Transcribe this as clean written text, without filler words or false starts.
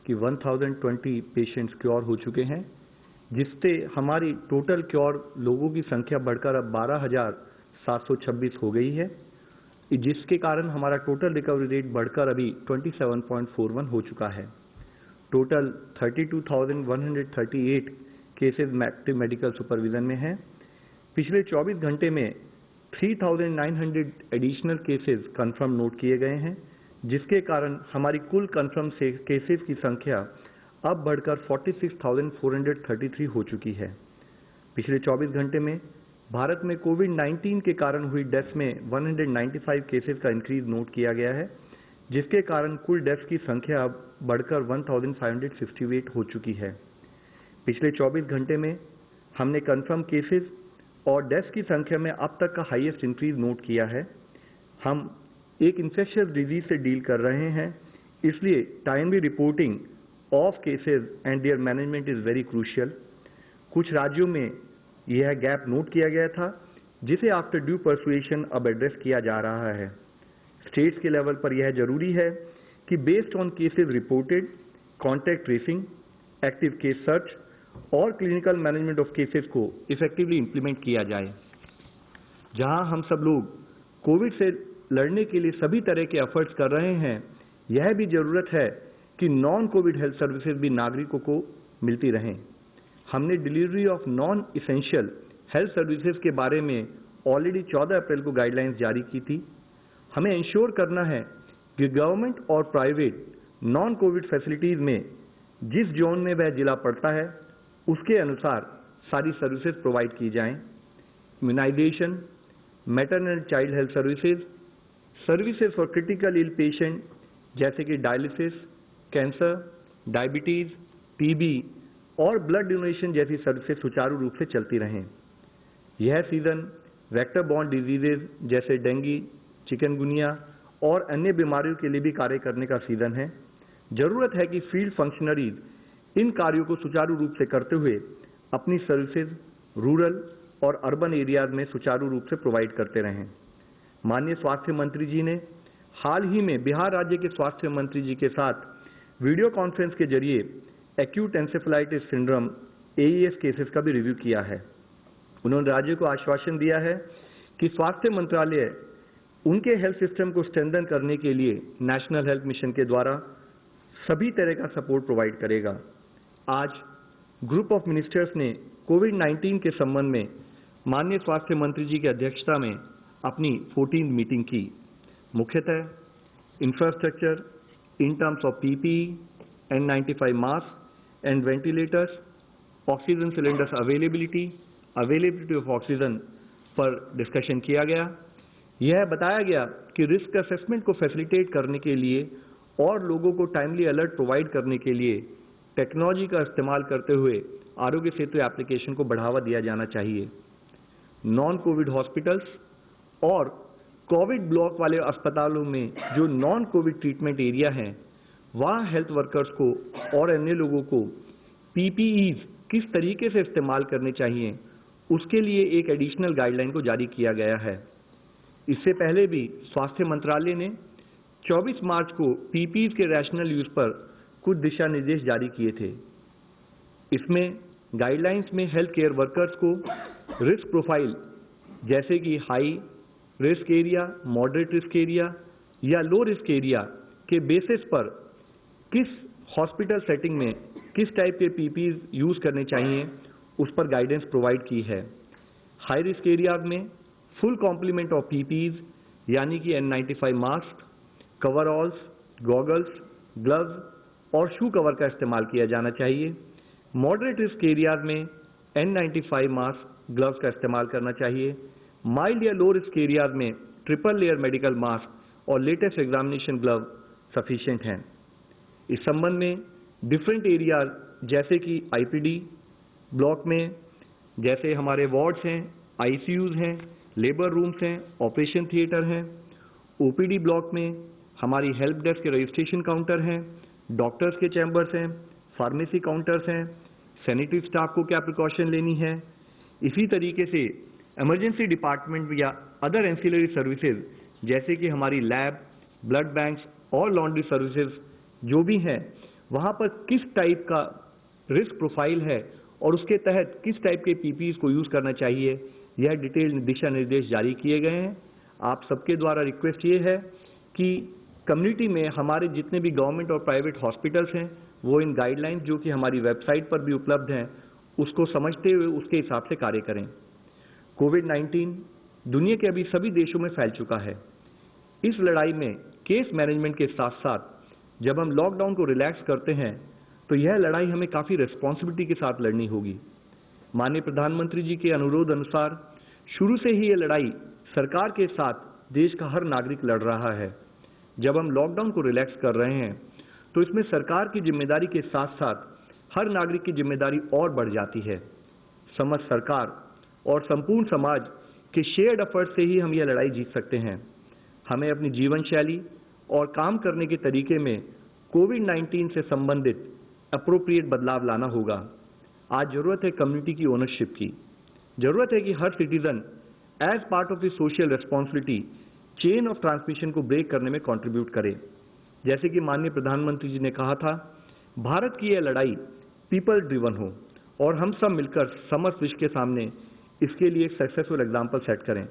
कि 1020 patients cure हो चुके हैं, जिससे हमारी टोटल क्योर लोगों की संख्या बढ़कर अब 12,726 हो गई है, जिसके कारण हमारा टोटल रिकवरी रेट बढ़कर अभी 27.41 हो चुका है। Total 32,138 cases active medical supervision में हैं। पिछले 24 घंटे में 3,900 एडिशनल केसेस कंफर्म नोट किए गए हैं, जिसके कारण हमारी कुल कंफर्म केसेस की संख्या अब बढ़कर 46,433 हो चुकी है। पिछले 24 घंटे में भारत में कोविड-19 के कारण हुई डेथ्स में 195 केसेस का इंक्रीज नोट किया गया है, जिसके कारण कुल डेथ्स की संख्या अब बढ़कर 1,568 हो चुकी है। पिछले 24 घंटे में हमने कंफर्म केसेस और डेथ्स की संख्या में अब तक का हाईएस्ट इंक्रीज नोट किया है। हम एक इन्फेक्शियस डिजीज से डील कर रहे हैं, इसलिए timely reporting of cases and there management is very crucial. कुछ राज्यों में यह गैप नोट किया गया था, जिसे आफ्टर ड्यू परसुएशन अब एड्रेस किया जा रहा है। स्टेट्स के लेवल पर यह जरूरी है कि based on cases reported, contact tracing, active case search और क्लिनिकल मैनेजमेंट ऑफ केसेस को इफेक्टिवली इंप्लीमेंट किया जाए। जहां हम सब लोग कोविड से लड़ने के लिए सभी तरह के एफर्ट्स कर रहे हैं, यह भी जरूरत है कि नॉन कोविड हेल्थ सर्विसेज भी नागरिकों को मिलती रहें। हमने delivery of non essential health services के बारे में ऑलरेडी 14 अप्रैल को गाइडलाइंस जारी की थी। हमें इंश्योर करना है कि गवर्नमेंट और प्राइवेट नॉन कोविड फैसिलिटीज में जिस जोन में वह जिला पड़ता है, उसके अनुसार सारी सर्विसेज प्रोवाइड की जाएं। Immunisation, maternal and child health services, services for critical ill patient जैसे कि डायलिसिस, कैंसर, डायबिटीज, टीबी और ब्लड डोनेशन जैसी सर्विसेज सुचारू रूप से चलती रहें। यह सीजन वेक्टर बॉर्न डिजीजेज जैसे डेंगू, चिकनगुनिया और अन्य बीमारियों के लिए भी कार्य करने का सीजन है। जरूरत है कि फील्ड फंक्शनरीज इन कार्यों को सुचारू रूप से करते हुए अपनी सर्विसेज रूरल और अर्बन एरियाज में सुचारू रूप से प्रोवाइड करते रहें। माननीय स्वास्थ्य मंत्री जी ने हाल ही में बिहार राज्य के स्वास्थ्य मंत्री जी के साथ वीडियो कॉन्फ्रेंस के जरिए acute encephalitis syndrome AES cases का भी रिव्यू किया है। उन्होंने राज्य को आश्वासन दिया है कि स्वास्थ्य मंत्रालय उनके हेल्थ सिस्टम को स्ट्रेंथन करने के लिए नेशनल हेल्थ मिशन के द्वारा सभी तरह का सपोर्ट प्रोवाइड करेगा। आज ग्रुप ऑफ मिनिस्टर्स ने कोविड-19 के संबंध में माननीय स्वास्थ्य मंत्री जी की अध्यक्षता में अपनी 14वीं मीटिंग की। मुख्यतः infrastructure in terms of PPE, N95 mask and ventilators, oxygen cylinders availability of oxygen पर डिस्कशन किया गया। यह बताया गया कि रिस्क असेसमेंट को फैसिलिटेट करने के लिए और लोगों को टाइमली अलर्ट प्रोवाइड करने के लिए टेक्नोलॉजी का इस्तेमाल करते हुए आरोग्य सेतु एप्लीकेशन को बढ़ावा दिया जाना चाहिए। नॉन कोविड हॉस्पिटल्स और कोविड ब्लॉक वाले अस्पतालों में जो नॉन कोविड ट्रीटमेंट एरिया हैं, वहाँ हेल्थ वर्कर्स को और अन्य लोगों को PPEs किस तरीके से इस्तेमाल करने चाहिए, उसके लिए एक एडिशनल गाइडलाइन को जारी किया गया है। इससे पहले भी स्वास्थ्य मंत्रालय ने 24 मार्च को PPEs के रैशनल यूज पर कुछ दिशा निर्देश जारी किए थे। इसमें गाइडलाइंस में हेल्थ केयर वर्कर्स को रिस्क प्रोफाइल जैसे कि high risk area, moderate risk area या लो रिस्क एरिया के बेसिस पर किस हॉस्पिटल सेटिंग में किस टाइप के PPEs यूज करने चाहिए, उस पर गाइडेंस प्रोवाइड की है। हाई रिस्क एरियाज में फुल कॉम्प्लीमेंट ऑफ PPEs यानी कि N95 मास्क, कवरऑल्स, गॉगल्स, ग्लव्स और शू कवर का इस्तेमाल किया जाना चाहिए। मॉडरेट रिस्क एरियाज में N95 मास्क, ग्लव्स का इस्तेमाल करना चाहिए। माइल्ड या लो रिस्क एरियाज में ट्रिपल लेयर मेडिकल मास्क और लेटेस्ट एग्जामिनेशन ग्लव सफिशिएंट हैं। इस संबंध में डिफरेंट एरियाज जैसे कि IPD ब्लॉक में जैसे हमारे वार्ड्स हैं, ICUs हैं, लेबर रूम्स हैं, ऑपरेशन थिएटर हैं। OPD ब्लॉक में हमारी हेल्प डेस्क के रजिस्ट्रेशन काउंटर हैं, डॉक्टर्स के चैम्बर्स हैं, फार्मेसी काउंटर्स हैं, सैनिटरी स्टाफ को क्या प्रिकॉशन लेनी है। इसी तरीके से इमरजेंसी डिपार्टमेंट या अदर एंसिलरी सर्विसेज जैसे कि हमारी लैब, ब्लड बैंक्स और लॉन्ड्री सर्विसेज जो भी हैं, वहाँ पर किस टाइप का रिस्क प्रोफाइल है और उसके तहत किस टाइप के पीपीईज को यूज़ करना चाहिए, यह डिटेल दिशा निर्देश जारी किए गए हैं। आप सबके द्वारा रिक्वेस्ट ये है कि कम्युनिटी में हमारे जितने भी गवर्नमेंट और प्राइवेट हॉस्पिटल्स हैं वो इन गाइडलाइंस जो कि हमारी वेबसाइट पर भी उपलब्ध हैं उसको समझते हुए उसके हिसाब से कार्य करें। कोविड-19 दुनिया के अभी सभी देशों में फैल चुका है। इस लड़ाई में केस मैनेजमेंट के साथ साथ जब हम लॉकडाउन को रिलैक्स करते हैं तो यह लड़ाई हमें काफ़ी रिस्पॉन्सिबिलिटी के साथ लड़नी होगी। माननीय प्रधानमंत्री जी के अनुरोध अनुसार शुरू से ही यह लड़ाई सरकार के साथ देश का हर नागरिक लड़ रहा है। जब हम लॉकडाउन को रिलैक्स कर रहे हैं तो इसमें सरकार की जिम्मेदारी के साथ साथ हर नागरिक की जिम्मेदारी और बढ़ जाती है। समस्त सरकार और संपूर्ण समाज के शेयर्ड एफर्ट से ही हम यह लड़ाई जीत सकते हैं। हमें अपनी जीवन शैली और काम करने के तरीके में कोविड-19 से संबंधित अप्रोप्रिएट बदलाव लाना होगा। आज जरूरत है कम्युनिटी की ओनरशिप की। जरूरत है कि हर citizen as part of the social responsibility chain of transmission को ब्रेक करने में कंट्रीब्यूट करे। जैसे कि माननीय प्रधानमंत्री जी ने कहा था, भारत की यह लड़ाई पीपल ड्रिवन हो और हम सब मिलकर समस्त विश्व के सामने इसके लिए एक सक्सेसफुल एग्जाम्पल सेट करें।